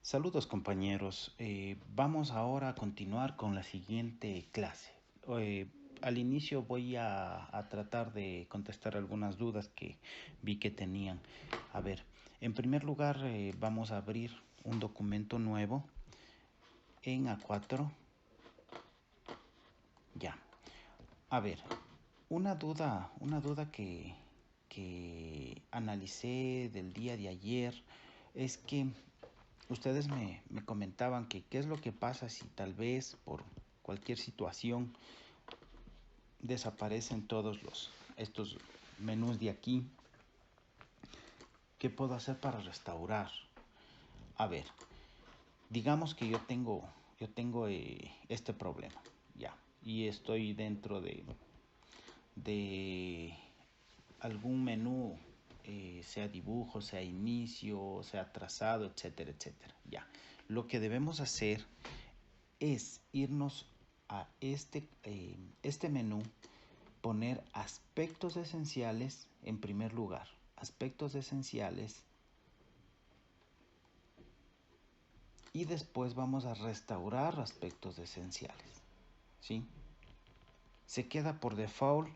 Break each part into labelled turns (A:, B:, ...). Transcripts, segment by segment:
A: Saludos compañeros. Vamos ahora a continuar con la siguiente clase. Eh, Al inicio voy a tratar de contestar algunas dudas que vi que tenían. A ver, en primer lugar vamos a abrir un documento nuevo en A4. Ya. A ver, una duda que analicé del día de ayer es que ustedes me comentaban que qué es lo que pasa si tal vez por cualquier situación desaparecen estos menús de aquí. ¿Qué puedo hacer para restaurar? A ver, digamos que yo tengo este problema, ya, y estoy dentro de algún menú, sea dibujo, sea inicio, sea trazado, etcétera, etcétera. Ya, lo que debemos hacer es irnos a este menú, poner aspectos esenciales en primer lugar, aspectos esenciales, y después vamos a restaurar aspectos esenciales, ¿sí? Se queda por default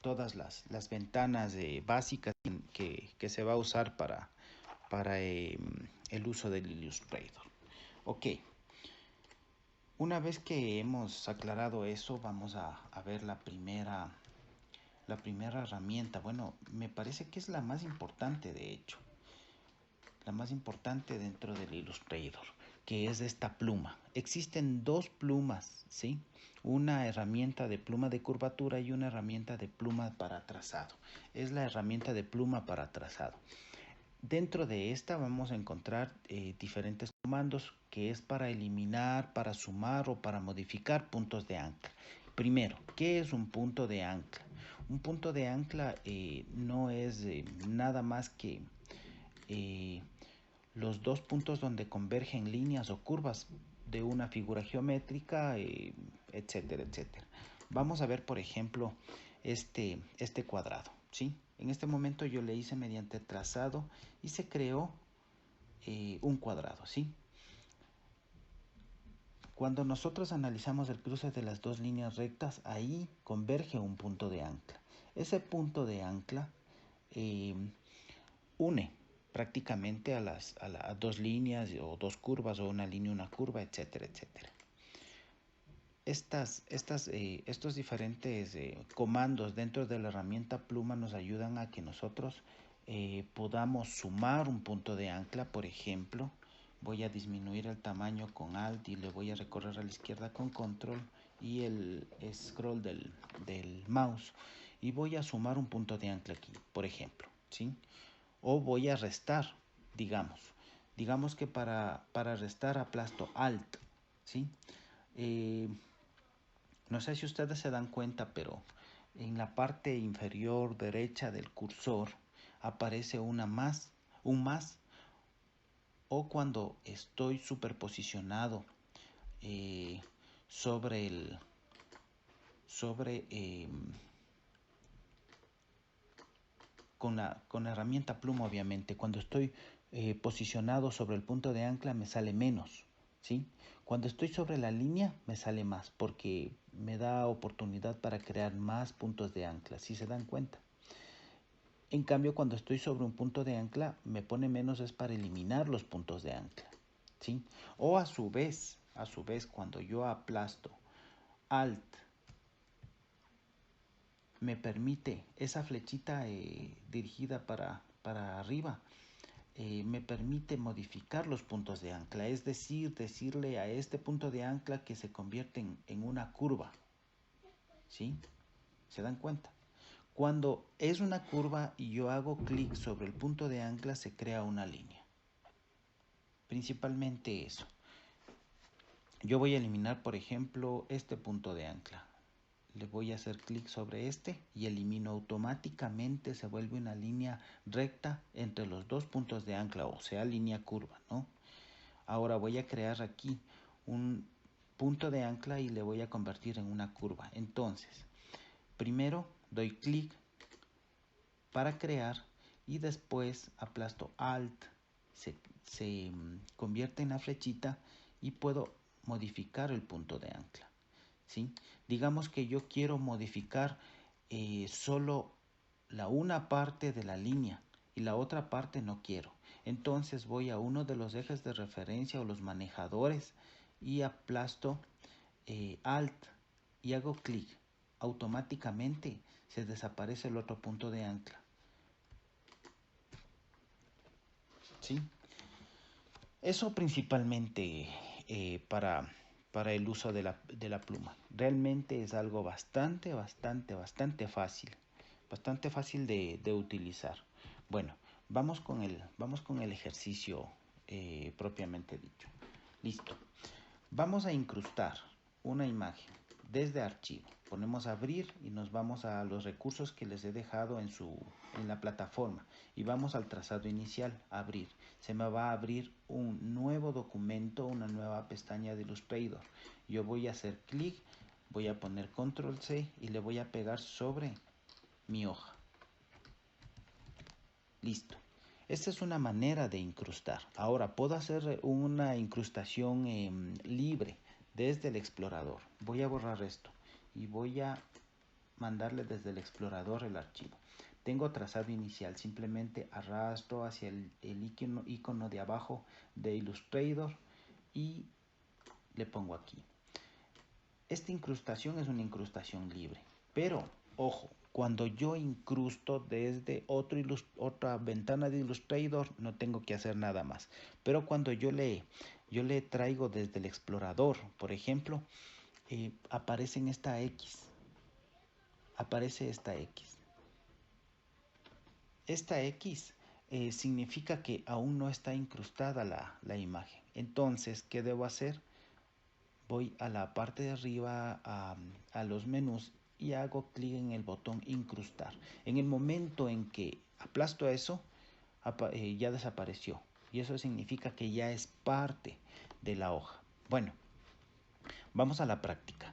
A: todas las ventanas básicas que se va a usar para el uso del Illustrator. Ok, una vez que hemos aclarado eso, vamos a ver la primera herramienta. Bueno, me parece que es la más importante, de hecho, la más importante dentro del Illustrator, que es esta pluma. Existen dos plumas, ¿sí? Una herramienta de pluma de curvatura y una herramienta de pluma para trazado. Es la herramienta de pluma para trazado. Dentro de esta vamos a encontrar diferentes comandos, que es para eliminar, para sumar o para modificar puntos de ancla. Primero, ¿qué es un punto de ancla? Un punto de ancla no es nada más que eh, los dos puntos donde convergen líneas o curvas de una figura geométrica, etcétera, etcétera. Vamos a ver, por ejemplo, este cuadrado, ¿sí? En este momento yo le hice mediante trazado y se creó un cuadrado, ¿sí? Cuando nosotros analizamos el cruce de las dos líneas rectas, ahí converge un punto de ancla. Ese punto de ancla eh, une prácticamente a dos líneas o dos curvas, o una línea, una curva, etcétera, etcétera. Estos diferentes comandos dentro de la herramienta pluma nos ayudan a que nosotros podamos sumar un punto de ancla. Por ejemplo, voy a disminuir el tamaño con Alt y le voy a recorrer a la izquierda con Control y el scroll del mouse, y voy a sumar un punto de ancla aquí, por ejemplo, ¿sí? O voy a restar, digamos que para restar aplasto Alt, ¿sí? Eh, no sé si ustedes se dan cuenta, pero en la parte inferior derecha del cursor aparece un más, o cuando estoy superposicionado eh, sobre el sobre con la herramienta pluma. Obviamente, cuando estoy posicionado sobre el punto de ancla me sale menos, ¿sí? Cuando estoy sobre la línea me sale más, porque me da oportunidad para crear más puntos de ancla, si se dan cuenta. En cambio, cuando estoy sobre un punto de ancla me pone menos, es para eliminar los puntos de ancla, ¿sí? O a su vez, cuando yo aplasto Alt, me permite esa flechita dirigida para arriba, me permite modificar los puntos de ancla, es decir, decirle a este punto de ancla que se convierte en una curva, ¿sí? ¿Se dan cuenta? Cuando es una curva y yo hago clic sobre el punto de ancla, se crea una línea. Principalmente eso. Yo voy a eliminar, por ejemplo, este punto de ancla. Le voy a hacer clic sobre este y elimino automáticamente. Se vuelve una línea recta entre los dos puntos de ancla, o sea, línea curva, ¿no? Ahora voy a crear aquí un punto de ancla y le voy a convertir en una curva. Entonces, primero doy clic para crear y después aplasto Alt, se convierte en la flechita y puedo modificar el punto de ancla, ¿sí? Digamos que yo quiero modificar solo una parte de la línea y la otra parte no quiero. Entonces voy a uno de los ejes de referencia o los manejadores y aplasto Alt y hago clic. Automáticamente se desaparece el otro punto de ancla, ¿sí? Eso principalmente para el uso de la pluma. Realmente es algo bastante fácil. Bastante fácil de utilizar. Bueno, vamos con el ejercicio propiamente dicho. Listo. Vamos a incrustar una imagen desde archivo. Ponemos abrir y nos vamos a los recursos que les he dejado en la plataforma y vamos al trazado inicial, abrir. Se me va a abrir un nuevo documento, una nueva pestaña de Illustrator. Yo voy a hacer clic, voy a poner control C y le voy a pegar sobre mi hoja. Listo. Esta es una manera de incrustar. Ahora puedo hacer una incrustación libre desde el explorador. Voy a borrar esto y voy a mandarle desde el explorador el archivo. Tengo trazado inicial, simplemente arrastro hacia el icono de abajo de Illustrator y le pongo aquí. Esta incrustación es una incrustación libre, pero ojo, cuando yo incrusto desde otra ventana de Illustrator no tengo que hacer nada más. Pero cuando yo le traigo desde el explorador, por ejemplo, aparece esta X. Aparece esta X. Esta X significa que aún no está incrustada la imagen. Entonces, ¿qué debo hacer? Voy a la parte de arriba a los menús y hago clic en el botón incrustar. En el momento en que aplasto eso, ya desapareció. Y eso significa que ya es parte de la hoja. Bueno, vamos a la práctica.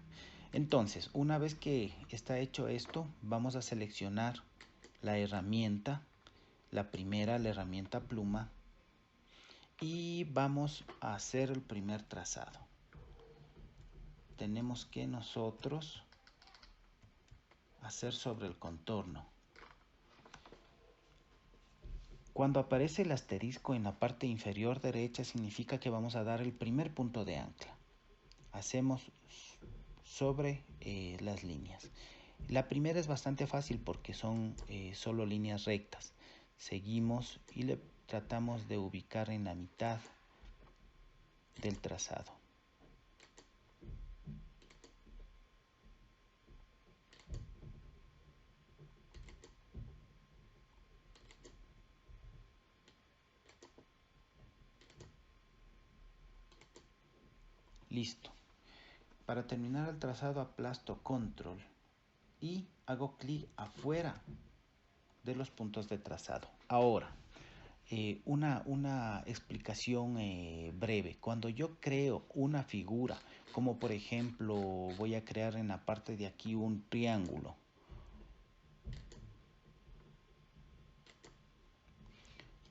A: Entonces, una vez que está hecho esto, vamos a seleccionar la herramienta, la primera, la herramienta pluma, y vamos a hacer el primer trazado. Tenemos que nosotros hacer sobre el contorno. Cuando aparece el asterisco en la parte inferior derecha significa que vamos a dar el primer punto de ancla. Hacemos sobre las líneas. La primera es bastante fácil porque son solo líneas rectas. Seguimos y le tratamos de ubicar en la mitad del trazado. Listo. Para terminar el trazado aplasto control y hago clic afuera de los puntos de trazado. Ahora, una explicación breve. Cuando yo creo una figura, como por ejemplo voy a crear en la parte de aquí un triángulo,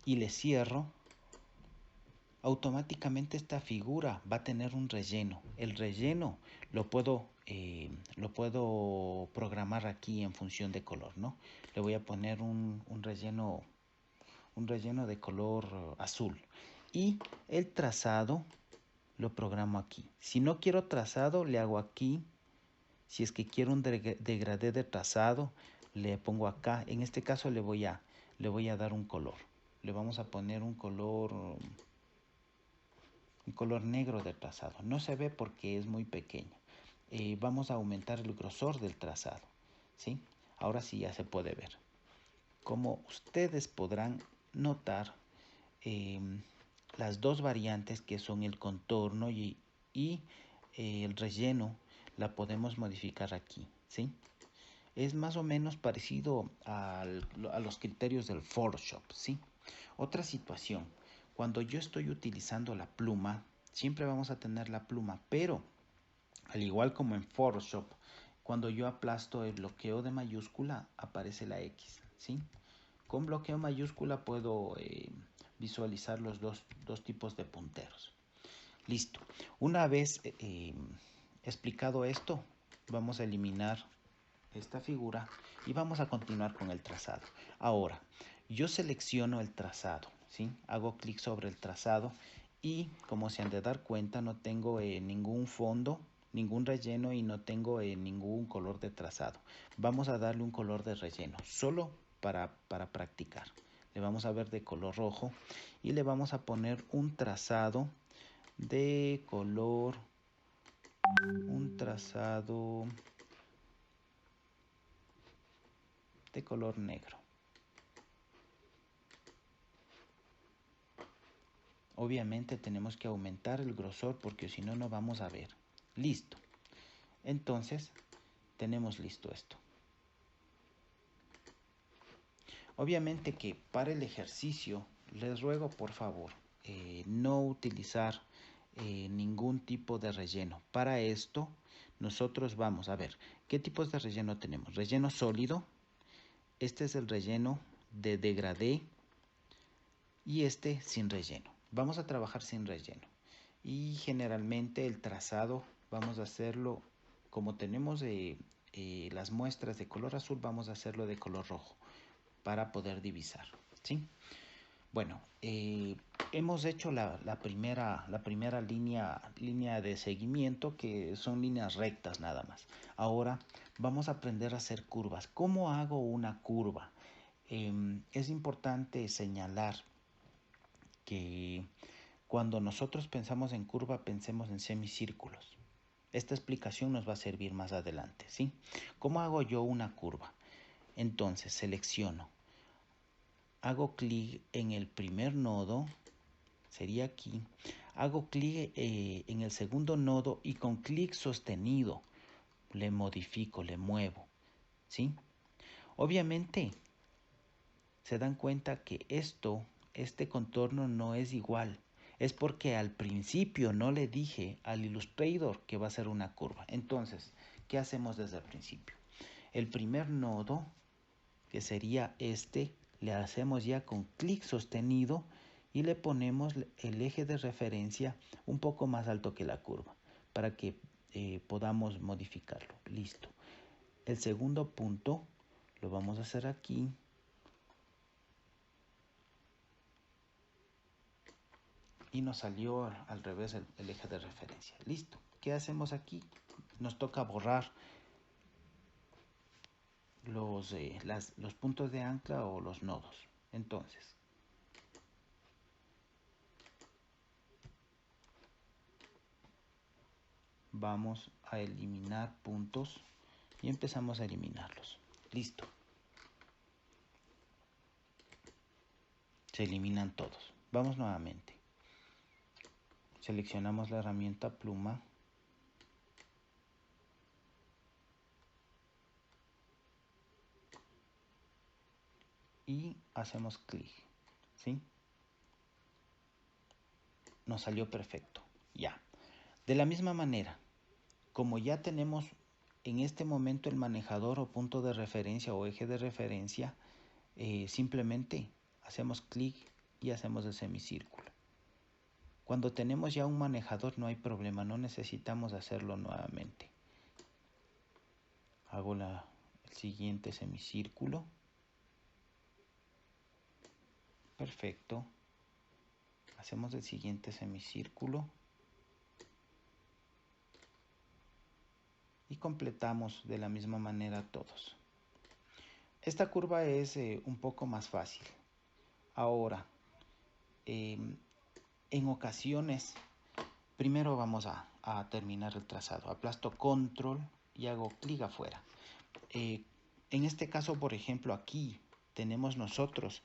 A: y le cierro, automáticamente esta figura va a tener un relleno. El relleno lo puedo programar aquí en función de color, ¿no? Le voy a poner un relleno de color azul. Y el trazado lo programo aquí. Si no quiero trazado, le hago aquí. Si es que quiero un degradé de trazado, le pongo acá. En este caso le voy a dar un color. Le vamos a poner un color negro de trazado. No se ve porque es muy pequeño. Vamos a aumentar el grosor del trazado, ¿sí? Ahora sí ya se puede ver. Como ustedes podrán notar, las dos variantes que son el contorno y el relleno la podemos modificar aquí, ¿sí? Es más o menos parecido a los criterios del Photoshop, ¿sí? Otra situación, cuando yo estoy utilizando la pluma, siempre vamos a tener la pluma, pero al igual como en Photoshop, cuando yo aplasto el bloqueo de mayúscula, aparece la X, ¿sí? Con bloqueo mayúscula puedo visualizar los dos tipos de punteros. Listo. Una vez explicado esto, vamos a eliminar esta figura y vamos a continuar con el trazado. Ahora, yo selecciono el trazado, ¿sí? Hago clic sobre el trazado y, como se han de dar cuenta, no tengo ningún fondo, ningún relleno y no tengo ningún color de trazado. Vamos a darle un color de relleno, solo para practicar. Le vamos a ver de color rojo y le vamos a poner un trazado de color, de color negro. Obviamente tenemos que aumentar el grosor porque si no, no vamos a ver. Listo. Entonces, tenemos listo esto. Obviamente que para el ejercicio, les ruego por favor no utilizar ningún tipo de relleno. Para esto, nosotros vamos a ver qué tipos de relleno tenemos. Relleno sólido, este es el relleno de degradé y este sin relleno. Vamos a trabajar sin relleno y generalmente el trazado vamos a hacerlo como tenemos las muestras de color azul, vamos a hacerlo de color rojo para poder divisar, ¿sí? Bueno, hemos hecho la primera línea de seguimiento, que son líneas rectas nada más. Ahora vamos a aprender a hacer curvas. ¿Cómo hago una curva? Es importante señalar que cuando nosotros pensamos en curva, pensemos en semicírculos. Esta explicación nos va a servir más adelante, ¿sí? ¿Cómo hago yo una curva? Entonces selecciono, hago clic en el primer nodo, sería aquí, hago clic en el segundo nodo y con clic sostenido le modifico, le muevo, ¿sí? Obviamente se dan cuenta que este contorno no es igual. Es porque al principio no le dije al Illustrator que va a ser una curva. Entonces, ¿qué hacemos desde el principio? El primer nodo, que sería este, le hacemos ya con clic sostenido y le ponemos el eje de referencia un poco más alto que la curva para que podamos modificarlo. Listo. El segundo punto lo vamos a hacer aquí. Y nos salió al revés el eje de referencia. Listo. ¿Qué hacemos aquí? Nos toca borrar los puntos de ancla o los nodos. Entonces, vamos a eliminar puntos y empezamos a eliminarlos. Listo. Se eliminan todos. Vamos nuevamente. Seleccionamos la herramienta pluma. Y hacemos clic, ¿sí? Nos salió perfecto, ya. De la misma manera, como ya tenemos en este momento el manejador o punto de referencia o eje de referencia, simplemente hacemos clic y hacemos el semicírculo. Cuando tenemos ya un manejador no hay problema, no necesitamos hacerlo nuevamente. Hago el siguiente semicírculo. Perfecto. Hacemos el siguiente semicírculo. Y completamos de la misma manera todos. Esta curva es un poco más fácil. Ahora, en ocasiones, primero vamos a terminar el trazado. Aplasto control y hago clic afuera. En este caso, por ejemplo, aquí tenemos nosotros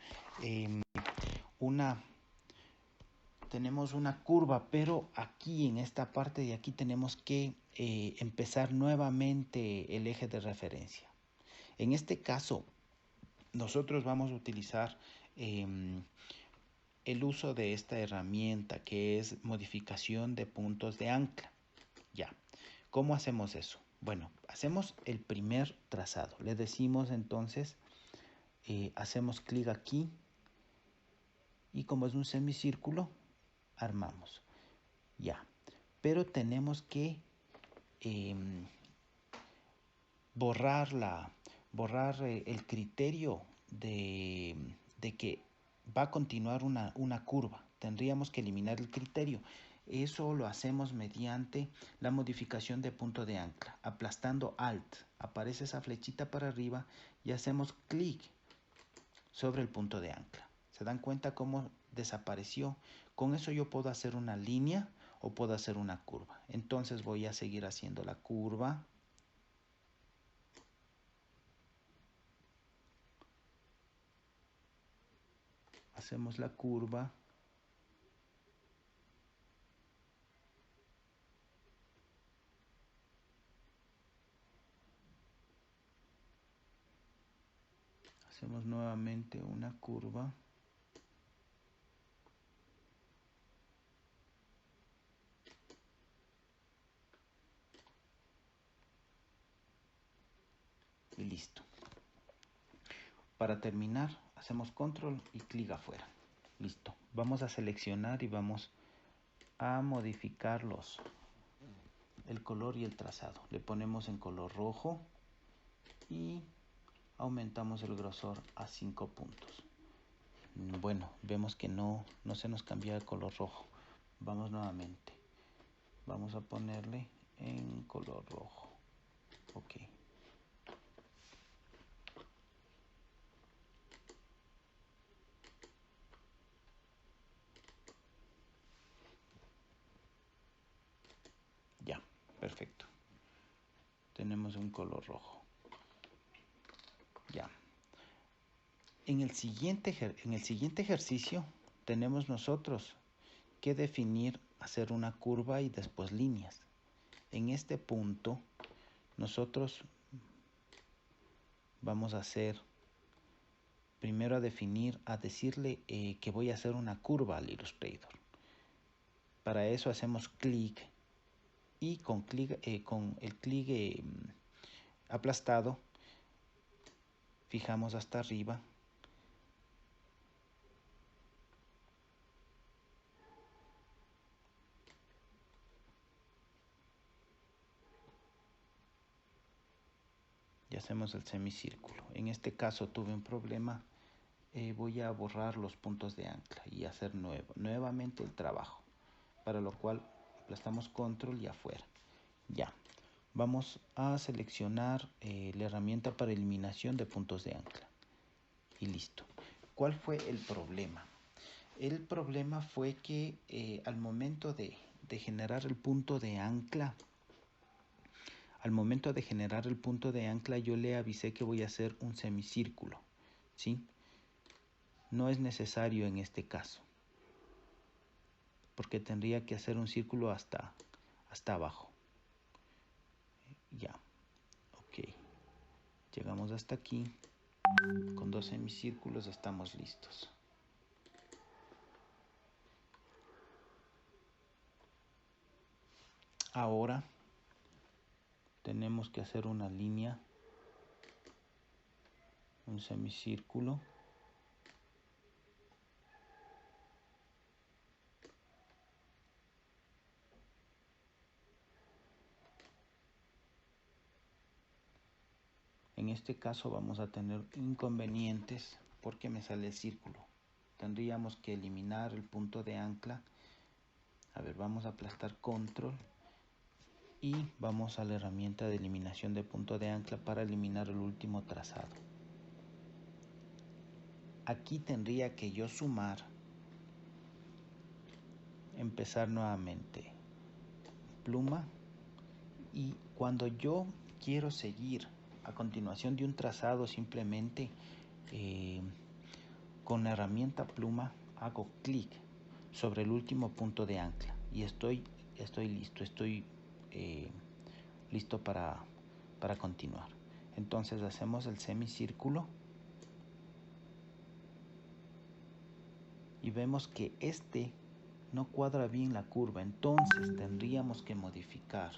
A: tenemos una curva, pero aquí en esta parte de aquí tenemos que empezar nuevamente el eje de referencia. En este caso, nosotros vamos a utilizar el uso de esta herramienta que es modificación de puntos de ancla. Ya, ¿cómo hacemos eso? Bueno, hacemos el primer trazado. Le decimos entonces, hacemos clic aquí y como es un semicírculo, armamos. Ya, pero tenemos que borrar el criterio de que va a continuar una curva. Tendríamos que eliminar el criterio. Eso lo hacemos mediante la modificación de punto de ancla. Aplastando Alt, aparece esa flechita para arriba y hacemos clic sobre el punto de ancla. ¿Se dan cuenta cómo desapareció? Con eso yo puedo hacer una línea o puedo hacer una curva. Entonces voy a seguir haciendo la curva. Hacemos la curva. Hacemos nuevamente una curva. Y listo. Para terminar, hacemos control y clic afuera. Listo. Vamos a seleccionar y vamos a modificar el color y el trazado. Le ponemos en color rojo y aumentamos el grosor a 5 puntos. Bueno, vemos que no se nos cambia el color rojo. Vamos nuevamente. Vamos a ponerle en color rojo. Ok. Ya, perfecto. Tenemos un color rojo. Ya. En el siguiente ejercicio tenemos nosotros que definir, hacer una curva y después líneas. En este punto nosotros vamos a hacer primero a decirle que voy a hacer una curva al Illustrator. Para eso hacemos clic y con el clic aplastado fijamos hasta arriba. Y hacemos el semicírculo. En este caso tuve un problema. Voy a borrar los puntos de ancla y hacer nuevamente el trabajo. Para lo cual aplastamos control y afuera. Ya. Vamos a seleccionar la herramienta para eliminación de puntos de ancla. Y listo. ¿Cuál fue el problema? El problema fue que al momento de generar el punto de ancla, yo le avisé que voy a hacer un semicírculo, ¿sí? No es necesario en este caso, porque tendría que hacer un círculo hasta abajo. Ya, ok. Llegamos hasta aquí. Con 2 semicírculos estamos listos. Ahora tenemos que hacer una línea, un semicírculo. En este caso vamos a tener inconvenientes porque me sale el círculo. Tendríamos que eliminar el punto de ancla. A ver, vamos a aplastar control y vamos a la herramienta de eliminación de punto de ancla para eliminar el último trazado. Aquí tendría que yo sumar, empezar nuevamente, pluma, y cuando yo quiero seguir a continuación de un trazado, simplemente con la herramienta pluma hago clic sobre el último punto de ancla y estoy listo, listo para continuar. Entonces hacemos el semicírculo y vemos que no cuadra bien la curva, entonces tendríamos que modificar.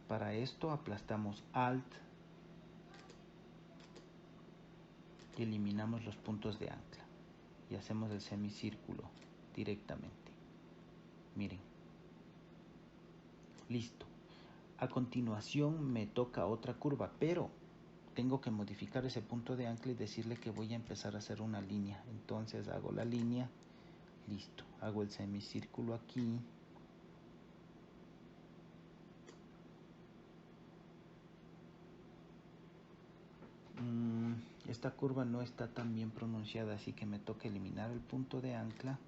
A: Para esto aplastamos Alt y eliminamos los puntos de ancla y hacemos el semicírculo directamente. Miren, listo. A continuación me toca otra curva, pero tengo que modificar ese punto de ancla y decirle que voy a empezar a hacer una línea. Entonces hago la línea, listo, hago el semicírculo aquí. Esta curva no está tan bien pronunciada, así que me toca eliminar el punto de ancla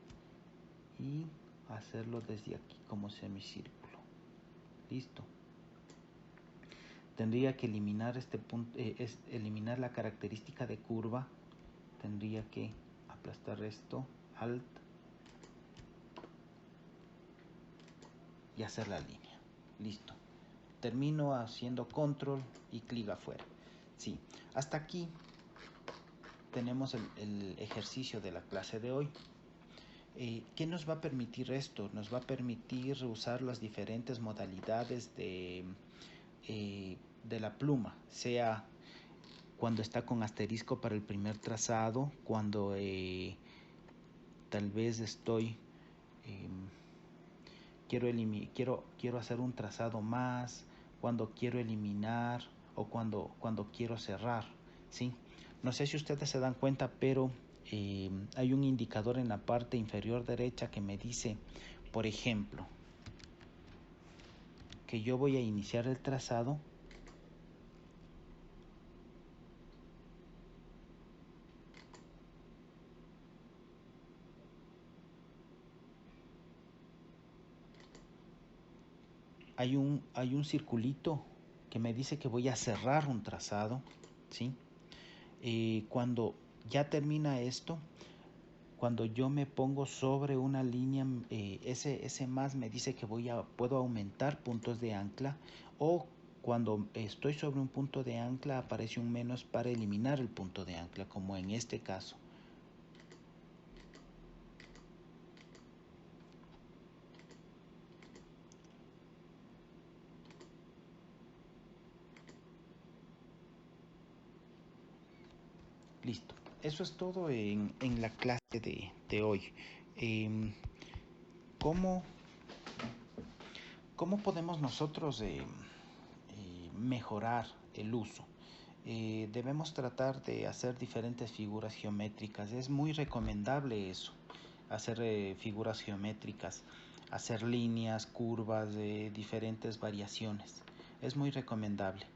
A: y hacerlo desde aquí como semicírculo. Listo. Tendría que eliminar este punto, eliminar la característica de curva. Tendría que aplastar esto, Alt, y hacer la línea. Listo. Termino haciendo control y clic afuera. Sí, hasta aquí tenemos el ejercicio de la clase de hoy. ¿Qué nos va a permitir esto? Nos va a permitir usar las diferentes modalidades de la pluma, sea cuando está con asterisco para el primer trazado, cuando tal vez estoy quiero hacer un trazado más, cuando quiero eliminar o cuando quiero cerrar, ¿sí? No sé si ustedes se dan cuenta, pero hay un indicador en la parte inferior derecha que me dice, por ejemplo, que yo voy a iniciar el trazado hay un circulito que me dice que voy a cerrar un trazado, ¿sí? Cuando ya termina esto, cuando yo me pongo sobre una línea, ese más me dice que puedo aumentar puntos de ancla, o cuando estoy sobre un punto de ancla aparece un menos para eliminar el punto de ancla, como en este caso. Listo. Eso es todo en la clase de hoy. ¿Cómo, ¿Cómo podemos nosotros mejorar el uso? Debemos tratar de hacer diferentes figuras geométricas. Es muy recomendable eso, hacer figuras geométricas, hacer líneas, curvas de diferentes variaciones. Es muy recomendable.